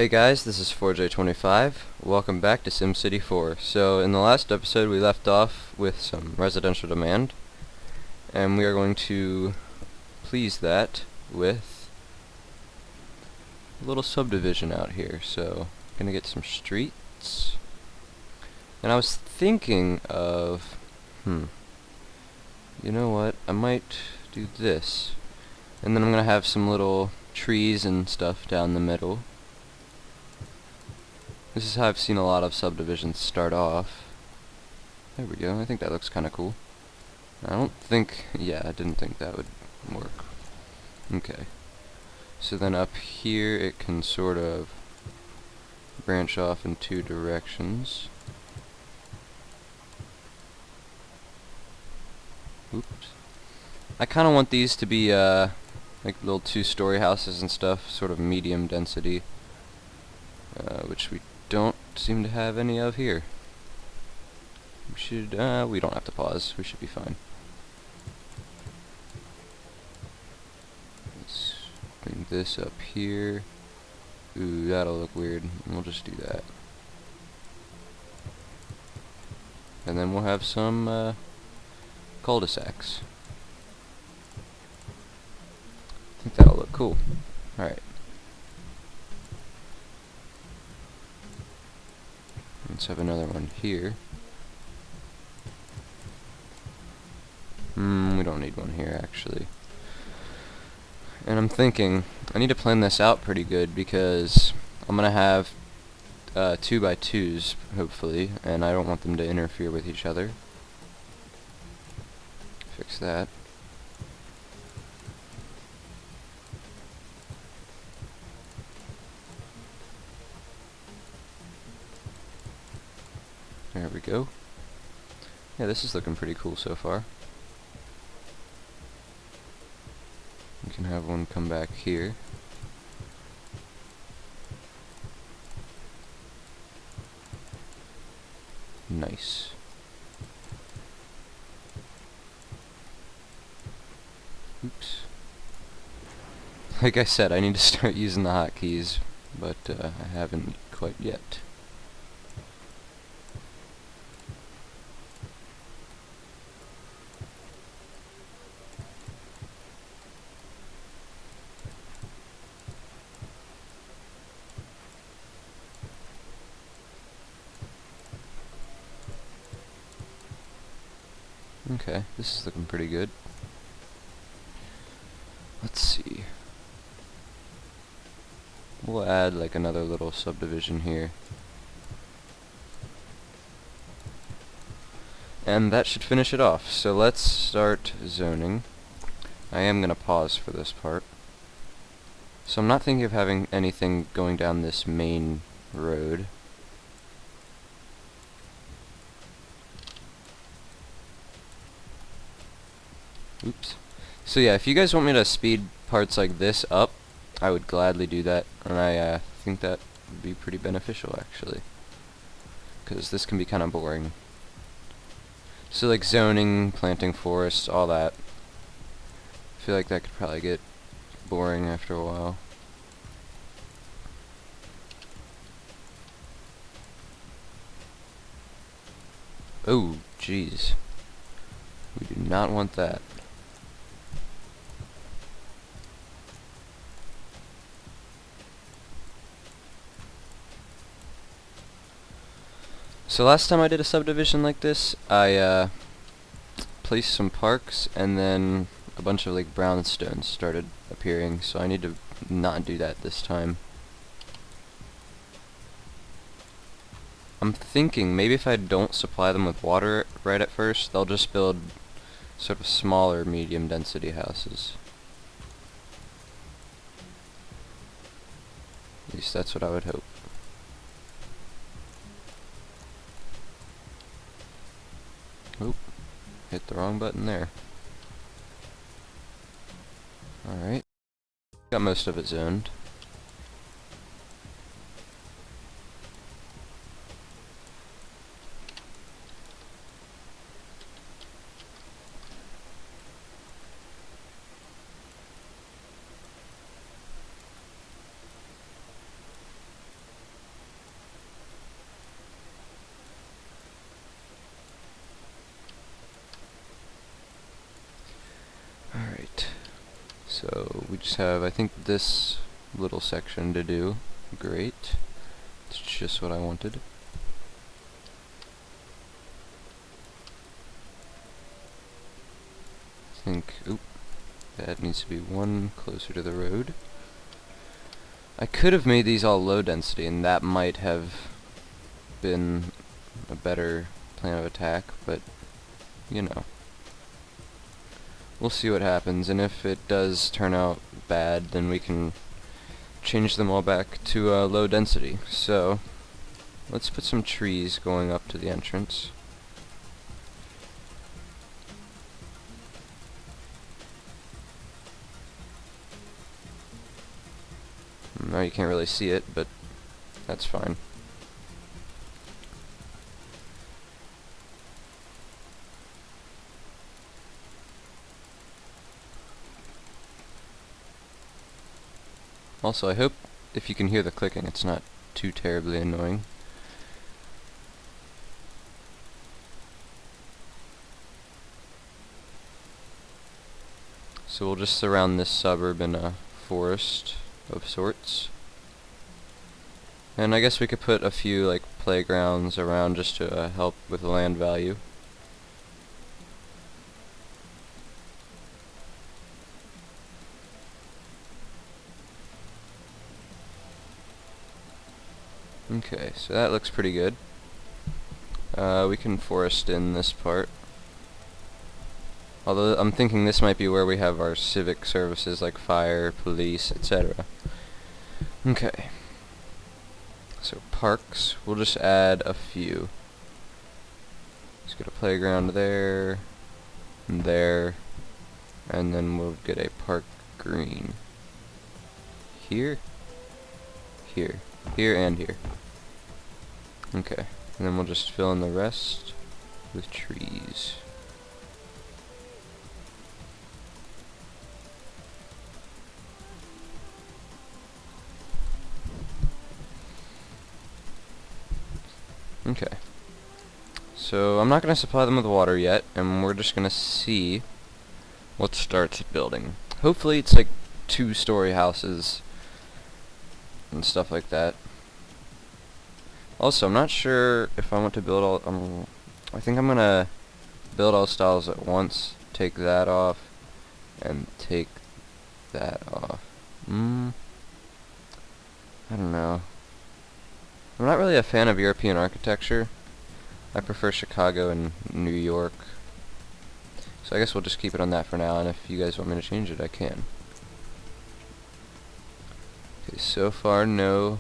Hey guys, this is 4J25. Welcome back to SimCity 4. So in the last episode we left off with some residential demand, and we are going to please that with a little subdivision out here. So gonna get some streets. And I was thinking of, you know what, I might do this. And then I'm gonna have some little trees and stuff down the middle. This is how I've seen a lot of subdivisions start off. There we go, I think that looks kinda cool. I don't think, yeah, I didn't think that would work. Okay. So then up here it can sort of branch off in two directions. Oops. I kinda want these to be, like little two-story houses and stuff, sort of medium density, which we don't seem to have any of here. We should, we don't have to pause. We should be fine. Let's bring this up here. Ooh, that'll look weird. We'll just do that. And then we'll have some, cul-de-sacs. I think that'll look cool. Alright. Let's have another one here. We don't need one here, actually. And I'm thinking, I need to plan this out pretty good because I'm gonna have 2x2s, hopefully, and I don't want them to interfere with each other. Fix that. There we go. Yeah, this is looking pretty cool so far. We can have one come back here. Nice. Oops. Like I said, I need to start using the hotkeys, but I haven't quite yet. Okay, this is looking pretty good. Let's see. We'll add like another little subdivision here. And that should finish it off. So let's start zoning. I am gonna pause for this part. So I'm not thinking of having anything going down this main road. Oops. So yeah, if you guys want me to speed parts like this up, I would gladly do that, and I think that would be pretty beneficial actually, because this can be kind of boring. So like zoning, planting forests, all that. I feel like that could probably get boring after a while. Oh, jeez. We do not want that. So last time I did a subdivision like this, I placed some parks, and then a bunch of like brownstones started appearing, so I need to not do that this time. I'm thinking maybe if I don't supply them with water right at first, they'll just build sort of smaller medium density houses. At least that's what I would hope. Oop, hit the wrong button there. Alright. Got most of it zoned. just have, I think, this little section to do. Great. It's just what I wanted. I think, oop, that needs to be one closer to the road. I could have made these all low density, and that might have been a better plan of attack, but, you know. We'll see what happens, and if it does turn out bad, then we can change them all back to low density. So, let's put some trees going up to the entrance. Now you can't really see it, but that's fine. Also, I hope if you can hear the clicking, it's not too terribly annoying. So we'll just surround this suburb in a forest of sorts. And I guess we could put a few like playgrounds around just to help with the land value. Okay, so that looks pretty good. We can forest in this part. Although I'm thinking this might be where we have our civic services like fire, police, etc. Okay. So parks, we'll just add a few. Let's get a playground there, and there, and then we'll get a park green. Here, here, here, and here. Okay, and then we'll just fill in the rest with trees. Okay, so I'm not going to supply them with water yet, and we're just going to see what starts building. Hopefully it's like 2-story houses and stuff like that. Also, I'm not sure if I want to build all, I think I'm going to build all styles at once, take that off, and take that off. I don't know. I'm not really a fan of European architecture. I prefer Chicago and New York. So I guess we'll just keep it on that for now, and if you guys want me to change it, I can. Okay, so far no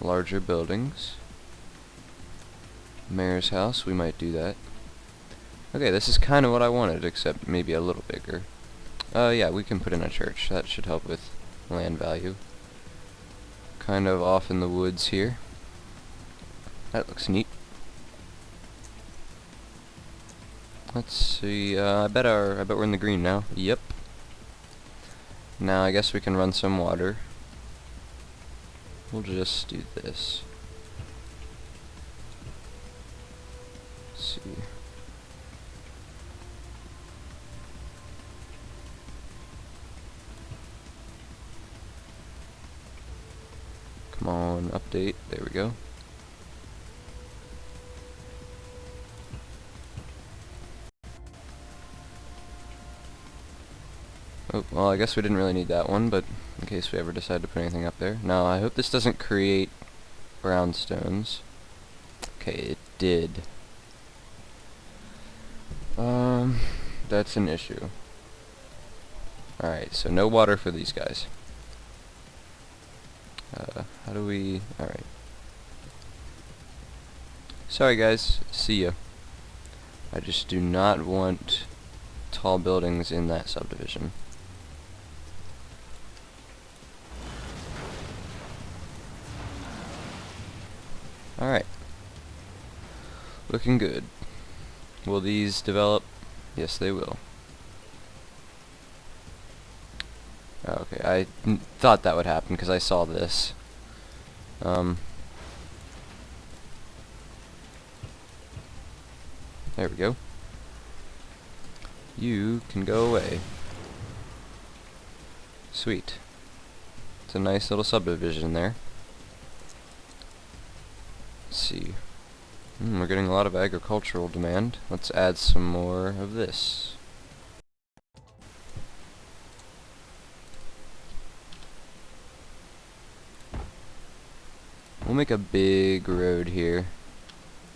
larger buildings. Mayor's house, we might do that. Okay, this is kind of what I wanted, except maybe a little bigger. Yeah, we can put in a church. That should help with land value. Kind of off in the woods here. That looks neat. Let's see, I bet we're in the green now. Yep. Now I guess we can run some water. We'll just do this. Let's see. Come on, update. There we go. Oh, well, I guess we didn't really need that one, but in case we ever decide to put anything up there. Now, I hope this doesn't create brownstones. Okay, it did. That's an issue. Alright, so no water for these guys. How do we... Alright. Sorry guys, see ya. I just do not want tall buildings in that subdivision. Alright. Looking good. Will these develop? Yes, they will. Okay, I thought that would happen because I saw this. There we go. You can go away. Sweet. It's a nice little subdivision there. Let's see. We're getting a lot of agricultural demand. Let's add some more of this. We'll make a big road here.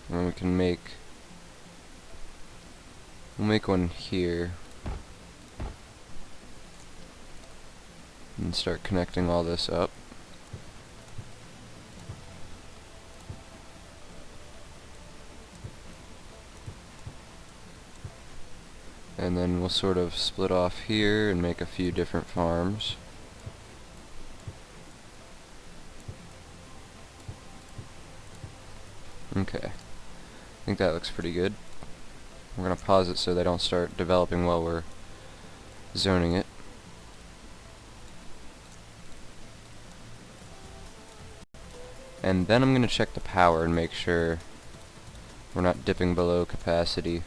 And we can we'll make one here. And start connecting all this up. And then we'll sort of split off here and make a few different farms. Okay. I think that looks pretty good. We're going to pause it so they don't start developing while we're zoning it. And then I'm going to check the power and make sure we're not dipping below capacity.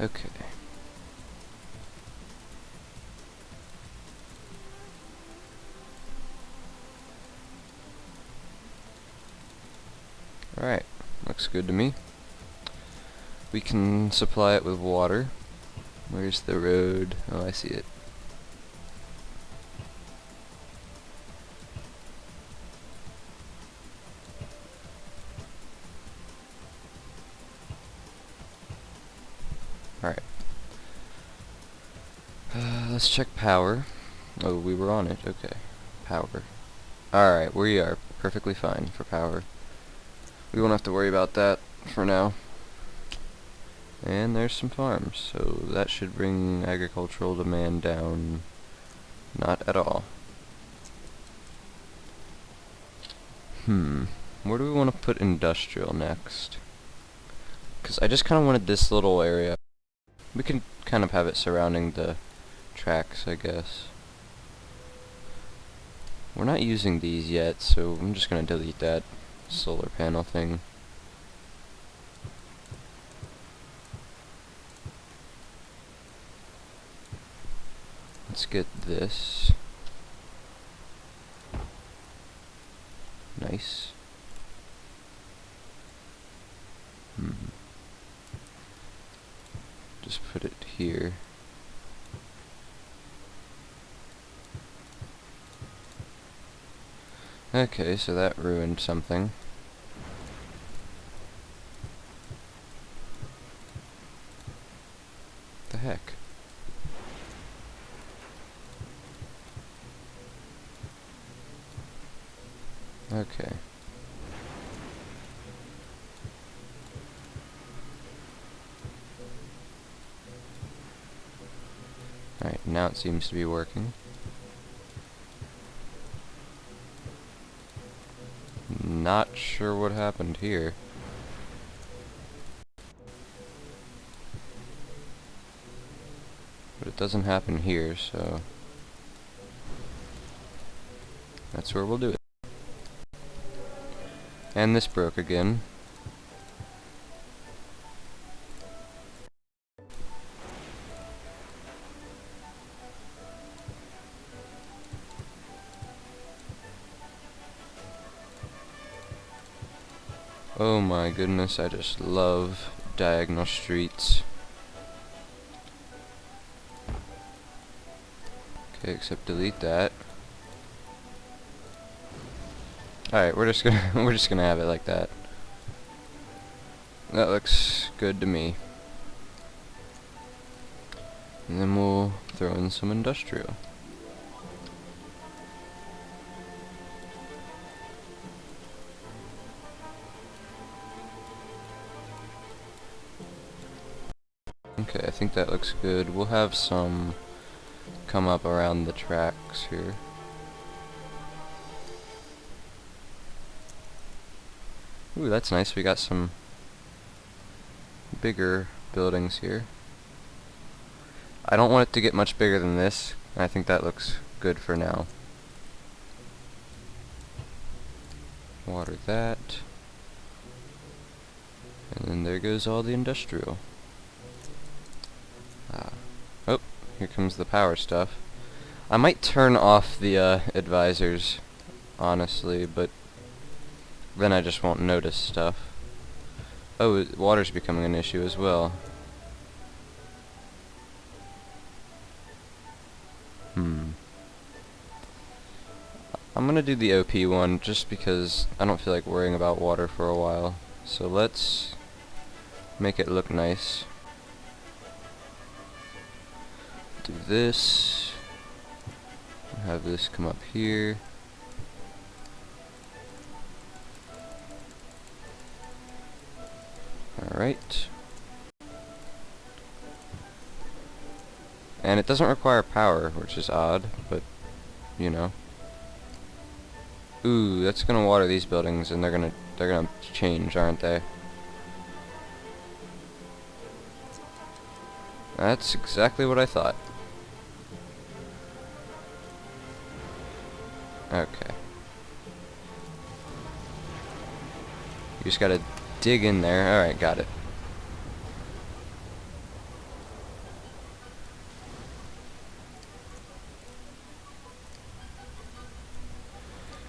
Okay. Alright, looks good to me. We can supply it with water. Where's the road? Oh, I see it. Alright. Let's check power. Oh, we were on it. Okay. Power. Alright, we are perfectly fine for power. We won't have to worry about that for now. And there's some farms, so that should bring agricultural demand down. Not at all. Where do we want to put industrial next? Because I just kind of wanted this little area. We can kind of have it surrounding the tracks, I guess. We're not using these yet, so I'm just going to delete that solar panel thing. Let's get this. Nice. Just put it here. Okay, so that ruined something. The heck? Okay. Alright, now it seems to be working. Not sure what happened here. But it doesn't happen here, so that's where we'll do it. And this broke again. Oh my goodness, I just love diagonal streets. Okay, except delete that. Alright, we're just gonna have it like that. That looks good to me. And then we'll throw in some industrial. Okay, I think that looks good. We'll have some come up around the tracks here. Ooh, that's nice. We got some bigger buildings here. I don't want it to get much bigger than this. I think that looks good for now. Water that. there goes all the industrial. Oh, here comes the power stuff. I might turn off the advisors, honestly, but then I just won't notice stuff. Oh, water's becoming an issue as well. I'm gonna do the OP one just because I don't feel like worrying about water for a while. So let's make it look nice. Do this. Have this come up here. Alright. And it doesn't require power, which is odd, but you know. Ooh, that's gonna water these buildings, and they're gonna change, aren't they? That's exactly what I thought. Okay. You just gotta dig in there. Alright, got it.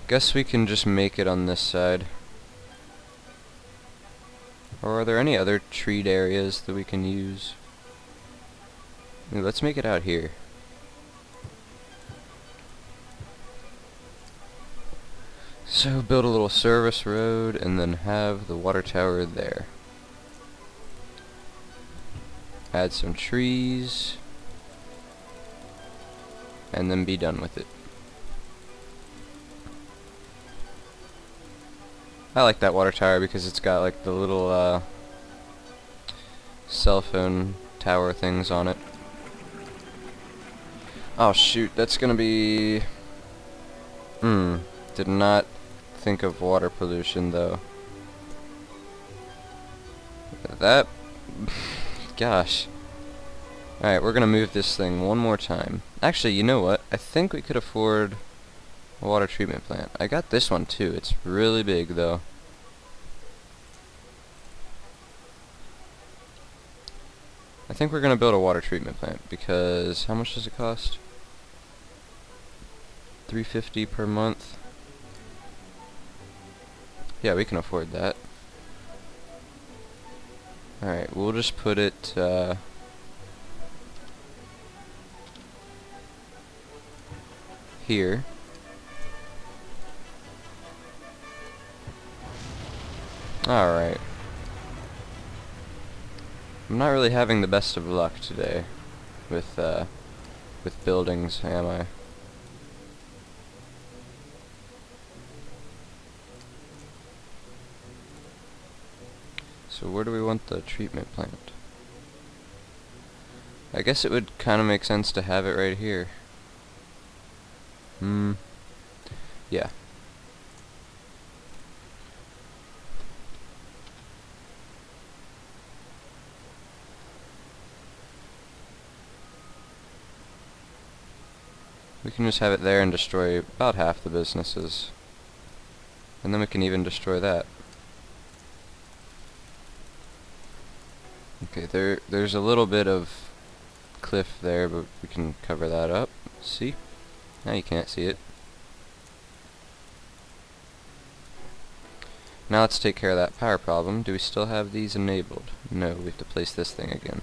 Guess we can just make it on this side. Or are there any other treed areas that we can use? Ooh, let's make it out here. So build a little service road and then have the water tower there. Add some trees and then be done with it. I like that water tower because it's got like the little cell phone tower things on it. Oh shoot, that's gonna be... Did not think of water pollution though. That... Gosh. Alright, we're gonna move this thing one more time. Actually, you know what? I think we could afford a water treatment plant. I got this one too. It's really big though. I think we're gonna build a water treatment plant because how much does it cost? $350 per month. Yeah, we can afford that. Alright, we'll just put it here. Alright. I'm not really having the best of luck today with buildings, am I? So where do we want the treatment plant? I guess it would kind of make sense to have it right here. Yeah. We can just have it there and destroy about half the businesses. And then we can even destroy that. Okay, there's a little bit of cliff there, but we can cover that up. See? Now you can't see it. Now let's take care of that power problem. Do we still have these enabled? No, we have to place this thing again.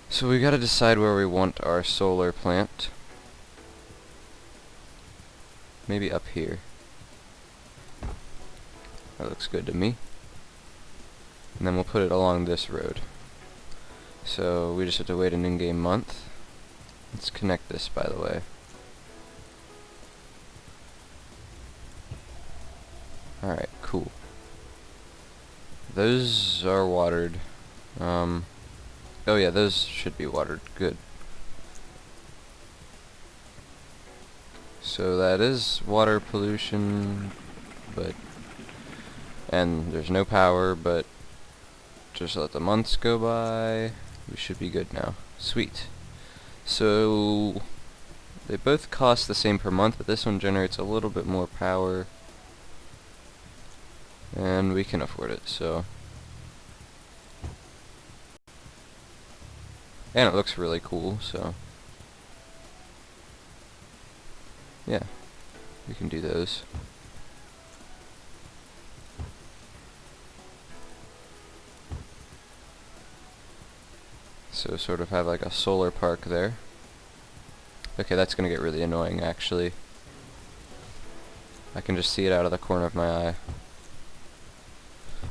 So we gotta decide where we want our solar plant. Maybe up here. That looks good to me. And then we'll put it along this road. So we just have to wait an in-game month. Let's connect this, by the way. Alright, cool. Those are watered. Oh yeah, those should be watered. Good. So that is water pollution, but... and there's no power, but... just let the months go by. We should be good now. Sweet. So... they both cost the same per month, but this one generates a little bit more power. And we can afford it, so... And it looks really cool, so yeah, we can do those. So sort of have like a solar park there. Okay, that's gonna get really annoying actually. I can just see it out of the corner of my eye.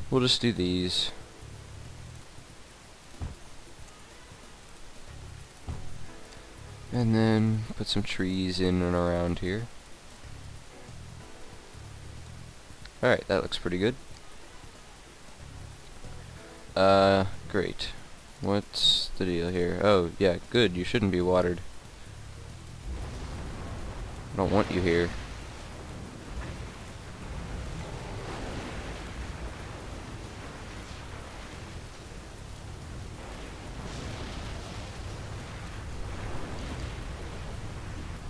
We'll just do these. And then put some trees in and around here. Alright, that looks pretty good. Great. What's the deal here? Oh, yeah, good, you shouldn't be watered. I don't want you here.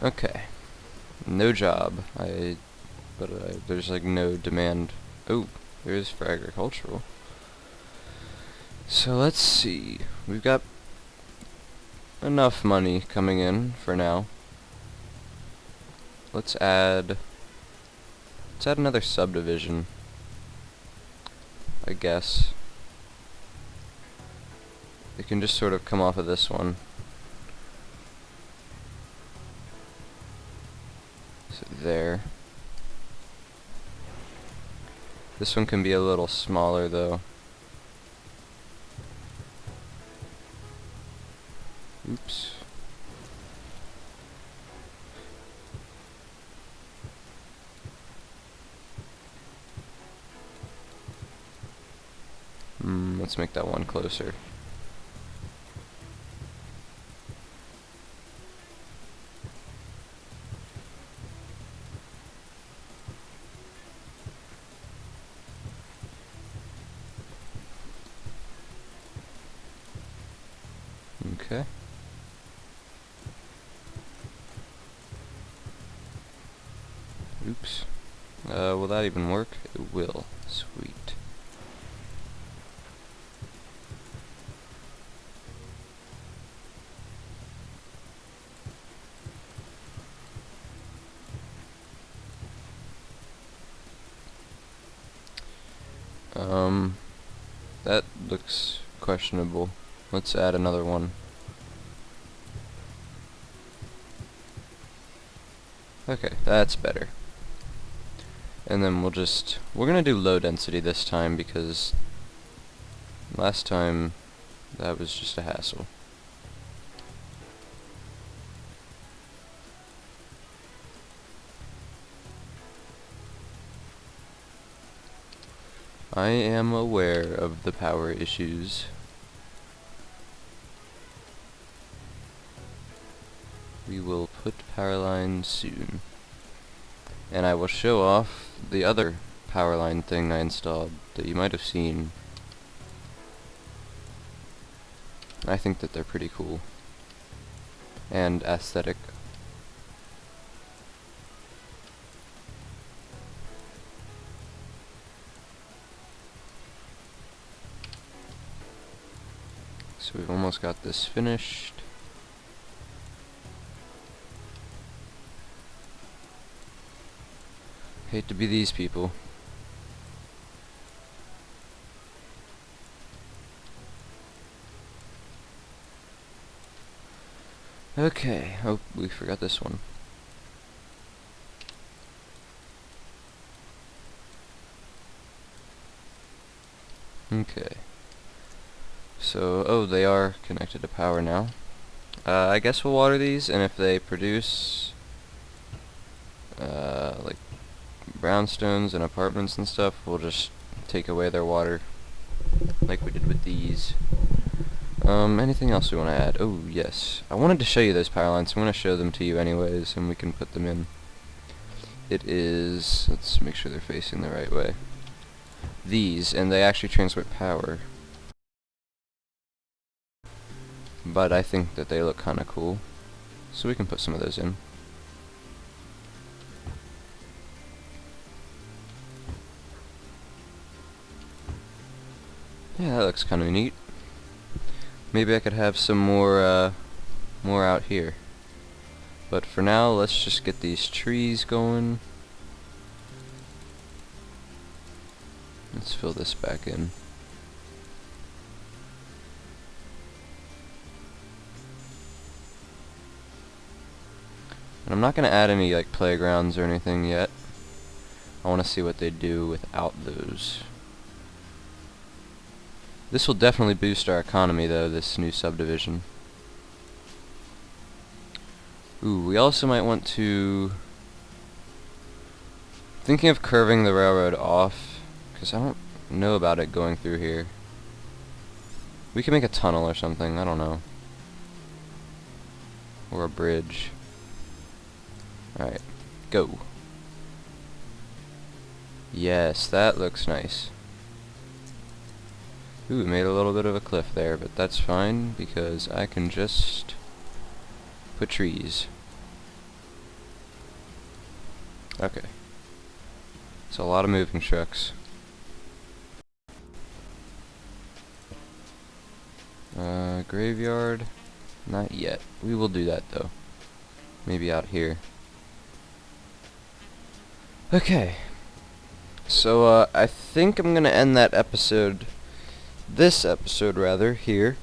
Okay. No job. There's like no demand. Oh, there is for agricultural. So let's see. We've got enough money coming in for now. Let's add another subdivision, I guess. It can just sort of come off of this one. So there. This one can be a little smaller though. Oops. Let's make that one closer. Okay. Oops. Will that even work? It will. Sweet. That looks questionable. Let's add another one. Okay, that's better. And then we're gonna do low density this time because last time that was just a hassle. I am aware of the power issues. We will put power lines soon. And I will show off the other power line thing I installed that you might have seen. I think that they're pretty cool and aesthetic. So we've almost got this finished. Hate to be these people. Okay, oh, we forgot this one. Okay. So, oh, they are connected to power now. I guess we'll water these, and if they produce, like, brownstones and apartments and stuff, we'll just take away their water, like we did with these. Anything else we want to add? Oh, yes. I wanted to show you those power lines, so I'm going to show them to you anyways, and we can put them in. It is, let's make sure they're facing the right way. These, and they actually transmit power. But I think that they look kinda cool, so we can put some of those in. Yeah, that looks kinda neat. maybe I could have some more out here. But for now, let's just get these trees going. Let's fill this back in. And I'm not going to add any like playgrounds or anything yet. I want to see what they do without those. This will definitely boost our economy though, this new subdivision. Ooh, we also might want to... Thinking of curving the railroad off, because I don't know about it going through here. We can make a tunnel or something, I don't know. Or a bridge. Alright, go. Yes, that looks nice. Ooh, made a little bit of a cliff there, but that's fine, because I can just put trees. Okay. So a lot of moving trucks. Graveyard? Not yet. We will do that though. Maybe out here. Okay. So, I think I'm gonna end that episode, this episode rather, here.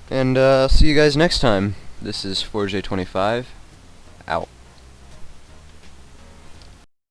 And, see you guys next time. This is 4J25,